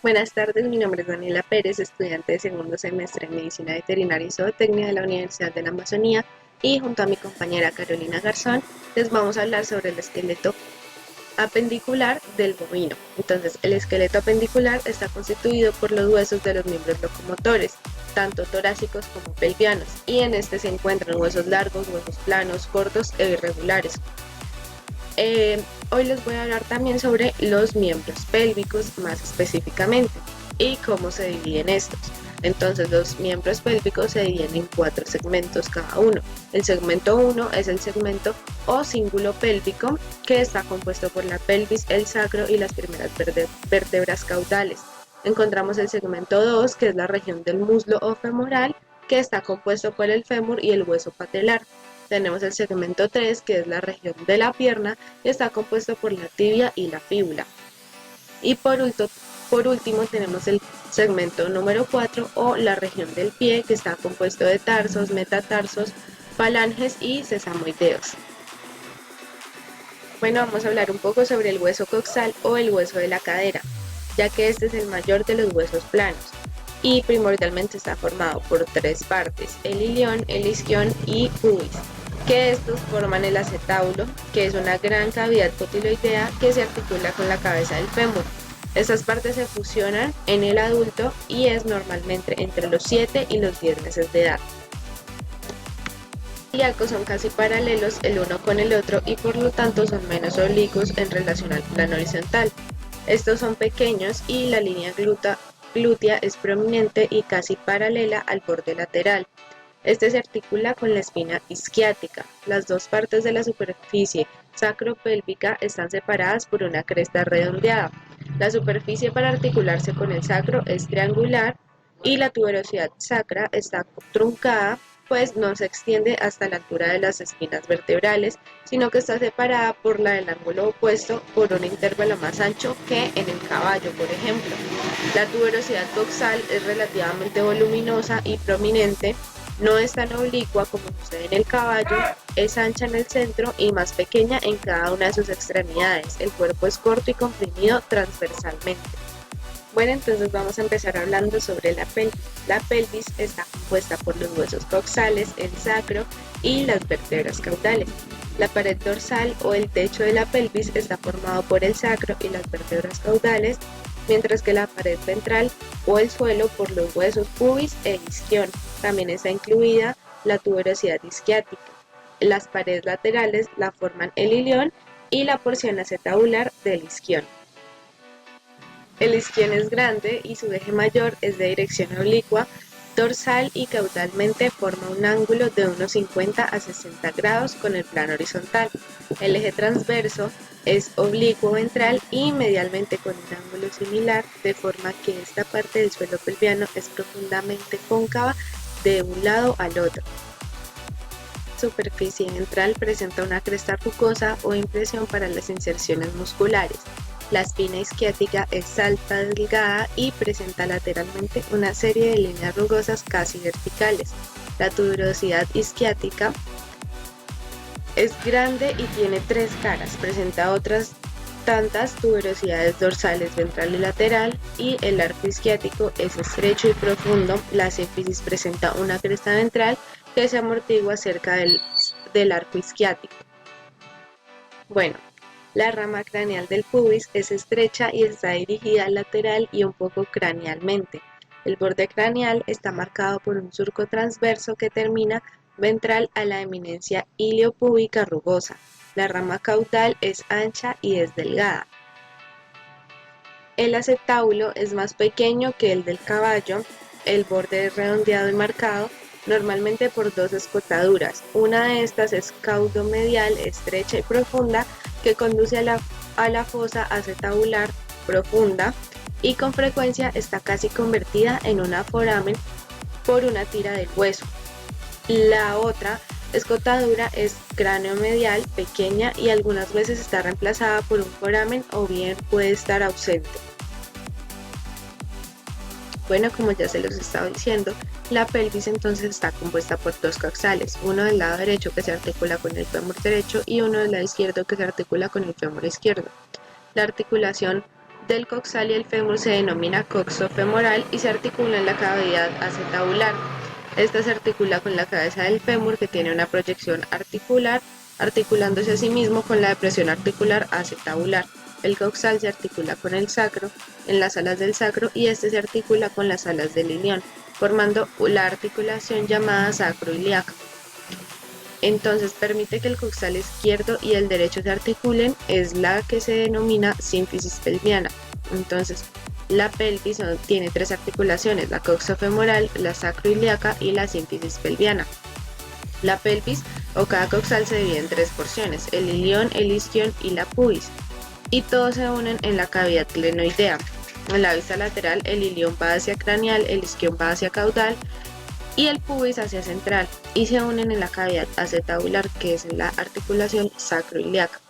Buenas tardes, mi nombre es Daniela Pérez, estudiante de segundo semestre en Medicina Veterinaria y Zootecnia de la Universidad de la Amazonía, y junto a mi compañera Carolina Garzón les vamos a hablar sobre el esqueleto apendicular del bovino. Entonces, el esqueleto apendicular está constituido por los huesos de los miembros locomotores, tanto torácicos como pelvianos, y en este se encuentran huesos largos, huesos planos, cortos e irregulares. Hoy les voy a hablar también sobre los miembros pélvicos más específicamente y cómo se dividen estos. Entonces, los miembros pélvicos se dividen en 4 segmentos cada uno. El segmento 1 es el segmento o cíngulo pélvico, que está compuesto por la pelvis, el sacro y las primeras vértebras caudales. Encontramos el segmento 2, que es la región del muslo o femoral, que está compuesto por el fémur y el hueso patelar. Tenemos el segmento 3, que es la región de la pierna, y está compuesto por la tibia y la fíbula. Y por último tenemos el segmento número 4 o la región del pie, que está compuesto de tarsos, metatarsos, falanges y sesamoideos. Bueno, vamos a hablar un poco sobre el hueso coxal o el hueso de la cadera, ya que este es el mayor de los huesos planos y primordialmente está formado por 3 partes: el ilión, el isquión y pubis, que estos forman el acetábulo, que es una gran cavidad cotiloidea que se articula con la cabeza del fémur. Estas partes se fusionan en el adulto y es normalmente entre los 7 y los 10 meses de edad. Los ilíacos son casi paralelos el uno con el otro y por lo tanto son menos oblicuos en relación al plano horizontal. Estos son pequeños y la línea glútea es prominente y casi paralela al borde lateral. Este se articula con la espina isquiática. Las dos partes de la superficie sacropélvica están separadas por una cresta redondeada. La superficie para articularse con el sacro es triangular y la tuberosidad sacra está truncada, pues no se extiende hasta la altura de las espinas vertebrales, sino que está separada por la del ángulo opuesto por un intervalo más ancho que en el caballo, por ejemplo. La tuberosidad coxal es relativamente voluminosa y prominente, no es tan oblicua como sucede en el caballo, es ancha en el centro y más pequeña en cada una de sus extremidades. El cuerpo es corto y comprimido transversalmente. Bueno, entonces vamos a empezar hablando sobre la pelvis. La pelvis está compuesta por los huesos coxales, el sacro y las vértebras caudales. La pared dorsal o el techo de la pelvis está formado por el sacro y las vértebras caudales, mientras que la pared ventral o el suelo por los huesos pubis e isquión. También está incluida la tuberosidad isquiática. Las paredes laterales la forman el ilión y la porción acetabular del isquión. El isquión es grande y su eje mayor es de dirección oblicua, dorsal y caudalmente forma un ángulo de unos 50 a 60 grados con el plano horizontal. El eje transverso es oblicuo ventral y medialmente con un ángulo similar, de forma que esta parte del suelo pelviano es profundamente cóncava de un lado al otro. La superficie ventral presenta una cresta rugosa o impresión para las inserciones musculares. La espina isquiática es alta, delgada y presenta lateralmente una serie de líneas rugosas casi verticales. La tuberosidad isquiática es grande y tiene 3 caras. Presenta otras tantas tuberosidades dorsales, ventral y lateral, y el arco isquiático es estrecho y profundo. La sínfisis presenta una cresta ventral que se amortigua cerca del arco isquiático. Bueno, la rama craneal del pubis es estrecha y está dirigida lateral y un poco cranealmente. El borde craneal está marcado por un surco transverso que termina ventral a la eminencia iliopúbica rugosa. La rama caudal es ancha y es delgada. El acetábulo es más pequeño que el del caballo. El borde es redondeado y marcado, normalmente por 2 escotaduras. Una de estas es caudomedial, estrecha y profunda, que conduce a la fosa acetabular profunda y con frecuencia está casi convertida en una foramen por una tira del hueso. La otra escotadura es cráneo-medial, pequeña y algunas veces está reemplazada por un foramen o bien puede estar ausente. Bueno, como ya se los estaba diciendo, la pelvis entonces está compuesta por 2 coxales, uno del lado derecho que se articula con el fémur derecho y uno del lado izquierdo que se articula con el fémur izquierdo. La articulación del coxal y el fémur se denomina coxo femoral y se articula en la cavidad acetabular. Esta se articula con la cabeza del fémur, que tiene una proyección articular, articulándose a sí mismo con la depresión articular acetabular. El coxal se articula con el sacro, en las alas del sacro, y este se articula con las alas del ilión, formando la articulación llamada sacroiliaca. Entonces permite que el coxal izquierdo y el derecho se articulen, es la que se denomina sínfisis pelviana. Entonces, la pelvis tiene tres articulaciones: la coxofemoral, la sacroiliaca y la sínfisis pelviana. La pelvis o cada coxal se divide en tres porciones: el ilión, el isquion y la pubis, y todos se unen en la cavidad glenoidea. En la vista lateral, el ilión va hacia craneal, el isquion va hacia caudal y el pubis hacia central, y se unen en la cavidad acetabular, que es en la articulación sacroiliaca.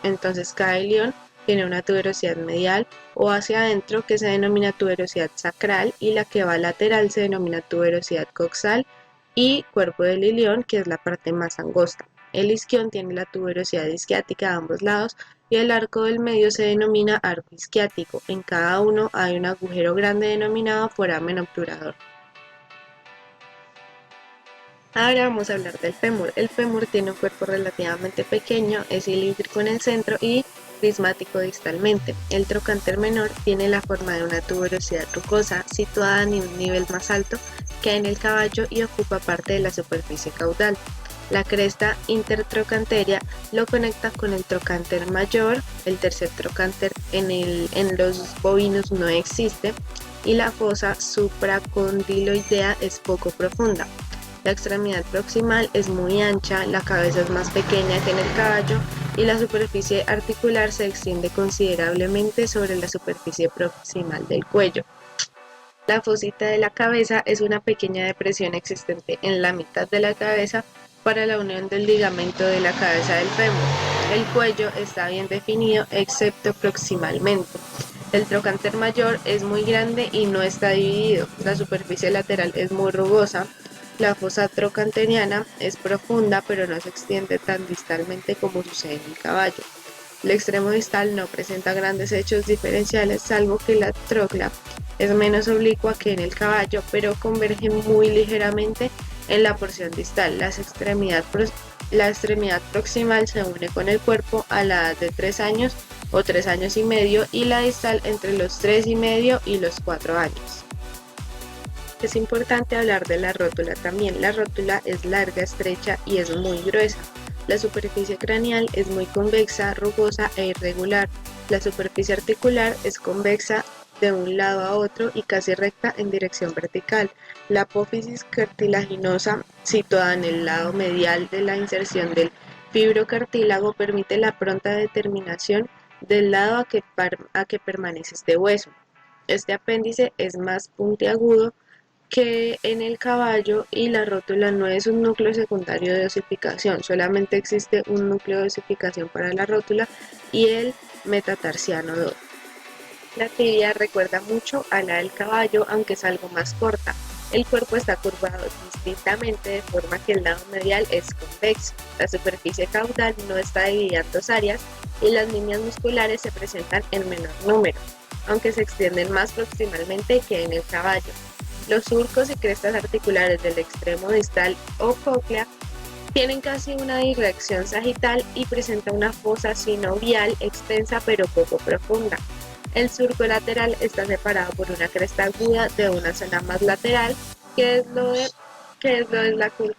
Entonces cada ilión tiene una tuberosidad medial o hacia adentro, que se denomina tuberosidad sacral, y la que va lateral se denomina tuberosidad coxal, y cuerpo del ilión, que es la parte más angosta. El isquion tiene la tuberosidad isquiática a ambos lados, y el arco del medio se denomina arco isquiático. En cada uno hay un agujero grande denominado foramen obturador. Ahora vamos a hablar del fémur. El fémur tiene un cuerpo relativamente pequeño, es cilíndrico en el centro y prismático distalmente. El trocánter menor tiene la forma de una tuberosidad rugosa situada en un nivel más alto que en el caballo y ocupa parte de la superficie caudal. La cresta intertrocanteria lo conecta con el trocánter mayor. El tercer trocánter en los bovinos no existe, y la fosa supracondiloidea es poco profunda. La extremidad proximal es muy ancha, la cabeza es más pequeña que en el caballo y la superficie articular se extiende considerablemente sobre la superficie proximal del cuello. La fosita de la cabeza es una pequeña depresión existente en la mitad de la cabeza para la unión del ligamento de la cabeza del fémur. El cuello está bien definido excepto proximalmente. El trocánter mayor es muy grande y no está dividido. La superficie lateral es muy rugosa. La fosa trocanteriana es profunda, pero no se extiende tan distalmente como sucede en el caballo. El extremo distal no presenta grandes hechos diferenciales, salvo que la trocla es menos oblicua que en el caballo, pero converge muy ligeramente en la porción distal. La extremidad proximal se une con el cuerpo a la edad de 3 años o 3 años y medio, y la distal entre los 3 y medio y los 4 años. Es importante hablar de la rótula también. La rótula es larga, estrecha y es muy gruesa. La superficie craneal es muy convexa, rugosa e irregular. La superficie articular es convexa de un lado a otro y casi recta en dirección vertical. La apófisis cartilaginosa, situada en el lado medial de la inserción del fibrocartílago, permite la pronta determinación del lado a que permanece este hueso. Este apéndice es más puntiagudo que en el caballo, y la rótula no es un núcleo secundario de osificación, solamente existe un núcleo de osificación para la rótula y el metatarsiano 2. La tibia recuerda mucho a la del caballo, aunque es algo más corta. El cuerpo está curvado distintamente, de forma que el lado medial es convexo. La superficie caudal no está dividida en dos áreas y las líneas musculares se presentan en menor número, aunque se extienden más proximalmente que en el caballo. Los surcos y crestas articulares del extremo distal o cóclea tienen casi una dirección sagital y presenta una fosa sinovial extensa pero poco profunda. El surco lateral está separado por una cresta aguda de una zona más lateral, que es lo de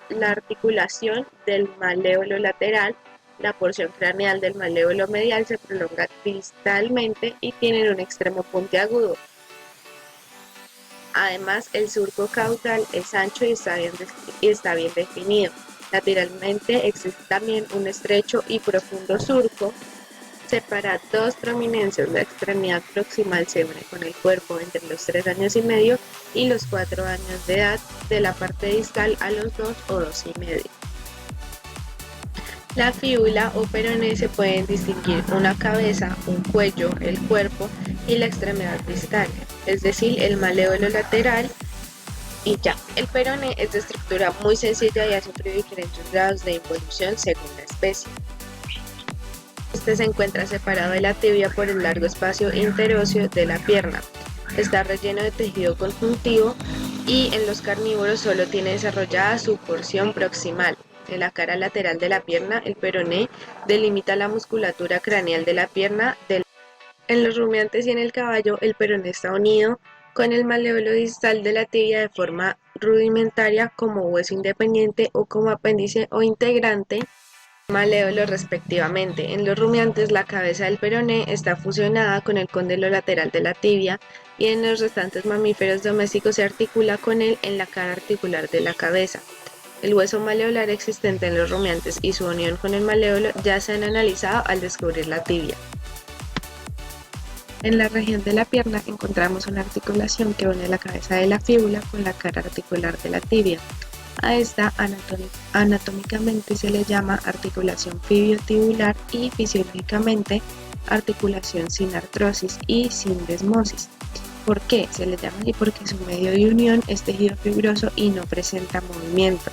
la articulación del maléolo lateral. La porción craneal del maléolo medial se prolonga distalmente y tiene un extremo puntiagudo. Además, el surco caudal es ancho y está bien definido. Lateralmente existe también un estrecho y profundo surco. Separa dos prominencias. La extremidad proximal se une con el cuerpo entre los 3 años y medio y los 4 años de edad, de la parte distal a los 2 o 2 y medio. La fíbula o peroné se pueden distinguir una cabeza, un cuello, el cuerpo y la extremidad distal, es decir, el maléolo lateral y ya. El peroné es de estructura muy sencilla y ha sufrido diferentes grados de involución según la especie. Este se encuentra separado de la tibia por el largo espacio interóseo de la pierna. Está relleno de tejido conjuntivo y en los carnívoros solo tiene desarrollada su porción proximal. En la cara lateral de la pierna, el peroné delimita la musculatura craneal de la pierna. En los rumiantes y en el caballo, el peroné está unido con el maléolo distal de la tibia de forma rudimentaria como hueso independiente o como apéndice o integrante maléolo respectivamente. En los rumiantes, la cabeza del peroné está fusionada con el cóndilo lateral de la tibia y en los restantes mamíferos domésticos se articula con él en la cara articular de la cabeza. El hueso maleolar existente en los rumiantes y su unión con el maléolo ya se han analizado al descubrir la tibia. En la región de la pierna encontramos una articulación que une la cabeza de la fíbula con la cara articular de la tibia. A esta anatómicamente se le llama articulación fibiotibular y fisiológicamente articulación sin artrosis y sin desmosis. ¿Por qué se le llama así? Porque su medio de unión es tejido fibroso y no presenta movimiento.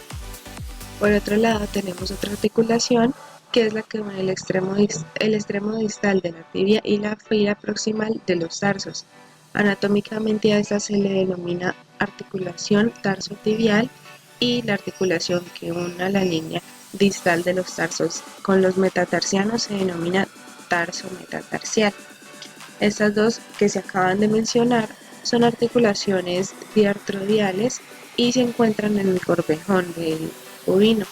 Por otro lado tenemos otra articulación que es la que une el extremo distal de la tibia y la fila proximal de los tarsos. Anatómicamente a esta se le denomina articulación tarsotibial y la articulación que une la línea distal de los tarsos con los metatarsianos se denomina tarso metatarsial. Estas dos que se acaban de mencionar son articulaciones diartrodiales y se encuentran en el corvejón del bovino.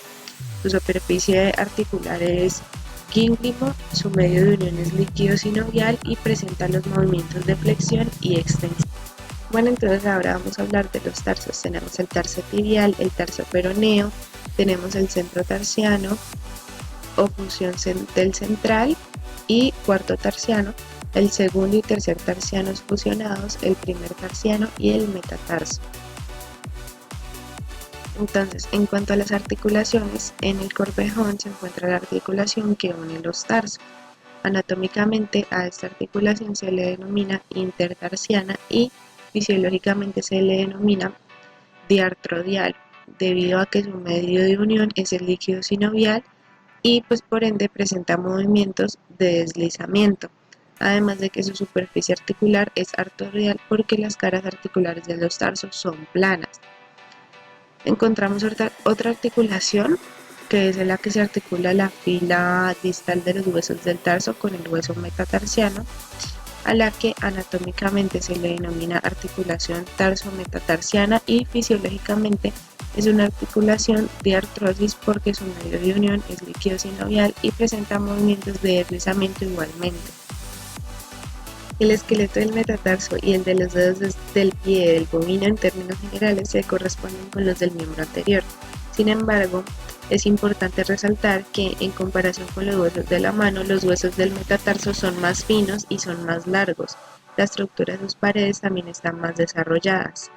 Su superficie articular es gínglimo, su medio de unión es líquido sinovial y presenta los movimientos de flexión y extensión. Bueno, entonces ahora vamos a hablar de los tarsos. Tenemos el tarso tibial, el tarso peroneo, tenemos el centro tarsiano o función del central y cuarto tarsiano, el segundo y tercer tarsianos fusionados, el primer tarsiano y el metatarso. Entonces, en cuanto a las articulaciones, en el corvejón se encuentra la articulación que une los tarsos. Anatómicamente a esta articulación se le denomina intertarsiana y fisiológicamente se le denomina diartrodial, debido a que su medio de unión es el líquido sinovial y pues por ende presenta movimientos de deslizamiento, además de que su superficie articular es artorial porque las caras articulares de los tarsos son planas. Encontramos otra articulación que es en la que se articula la fila distal de los huesos del tarso con el hueso metatarsiano, a la que anatómicamente se le denomina articulación tarso-metatarsiana y fisiológicamente es una articulación de artrosis porque su medio de unión es líquido sinovial y presenta movimientos de deslizamiento igualmente. El esqueleto del metatarso y el de los dedos del pie del bovino en términos generales se corresponden con los del miembro anterior. Sin embargo, es importante resaltar que en comparación con los huesos de la mano, los huesos del metatarso son más finos y son más largos. La estructura de sus paredes también están más desarrolladas.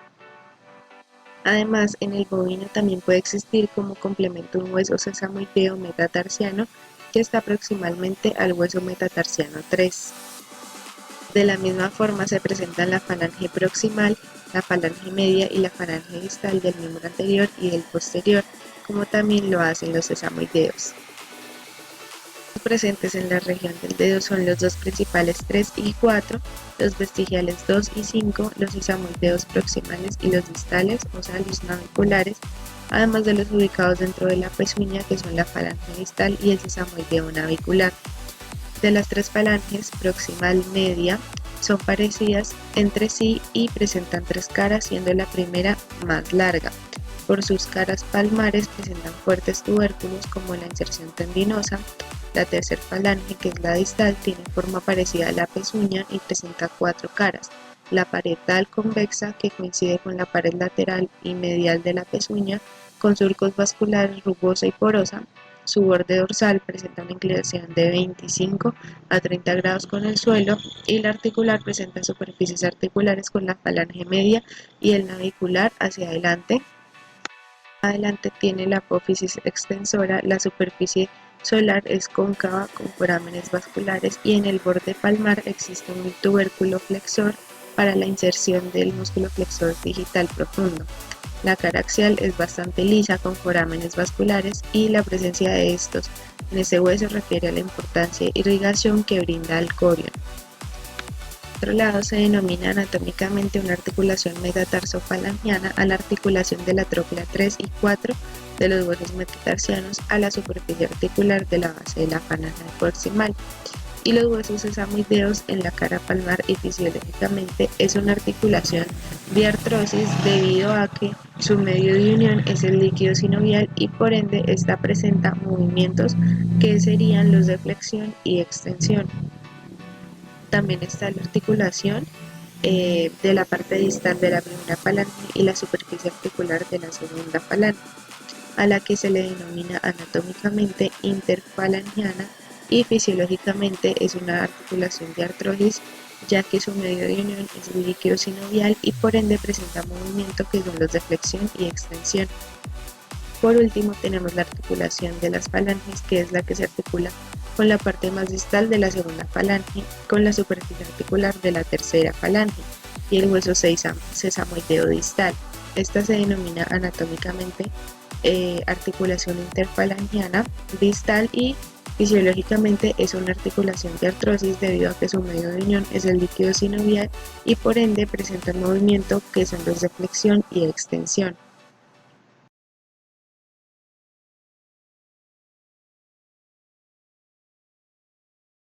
Además, en el bovino también puede existir como complemento un hueso sesamoideo metatarsiano que está proximalmente al hueso metatarsiano 3. De la misma forma se presentan la falange proximal, la falange media y la falange distal del miembro anterior y del posterior, como también lo hacen los sesamoideos. Los presentes en la región del dedo son los dos principales 3 y 4, los vestigiales 2 y 5, los sesamoideos proximales y los distales, o sea los naviculares, además de los ubicados dentro de la pezuña que son la falange distal y el sesamoideo navicular. De las tres falanges, proximal y media, son parecidas entre sí y presentan tres caras, siendo la primera más larga. Por sus caras palmares presentan fuertes tubérculos como la inserción tendinosa. La tercera falange, que es la distal, tiene forma parecida a la pezuña y presenta cuatro caras. La parietal convexa, que coincide con la pared lateral y medial de la pezuña, con surcos vasculares rugosa y porosa. Su borde dorsal presenta una inclinación de 25 a 30 grados con el suelo y la articular presenta superficies articulares con la falange media y el navicular hacia adelante. Adelante tiene la apófisis extensora, la superficie solar es cóncava con forámenes vasculares y en el borde palmar existe un tubérculo flexor para la inserción del músculo flexor digital profundo. La cara axial es bastante lisa con forámenes vasculares y la presencia de estos en ese hueso refiere a la importancia de irrigación que brinda al corión. Por otro lado, se denomina anatómicamente una articulación metatarsofalangiana a la articulación de la tróclea 3 y 4 de los huesos metatarsianos a la superficie articular de la base de la falange proximal y los huesos sesamoideos en la cara palmar, y fisiológicamente es una articulación de artrosis debido a que su medio de unión es el líquido sinovial y por ende esta presenta movimientos que serían los de flexión y extensión. También está la articulación de la parte distal de la primera falange y la superficie articular de la segunda falange, a la que se le denomina anatómicamente interfalangiana y fisiológicamente es una articulación de artrosis, ya que su medio de unión es el líquido sinovial y por ende presenta movimiento que son los de flexión y extensión. Por último tenemos la articulación de las falanges, que es la que se articula con la parte más distal de la segunda falange, con la superficie articular de la tercera falange y el hueso sesamoideo distal. Esta se denomina anatómicamente articulación interfalangiana distal y fisiológicamente es una articulación de artrosis debido a que su medio de unión es el líquido sinovial y por ende presenta un movimiento que son los de flexión y extensión.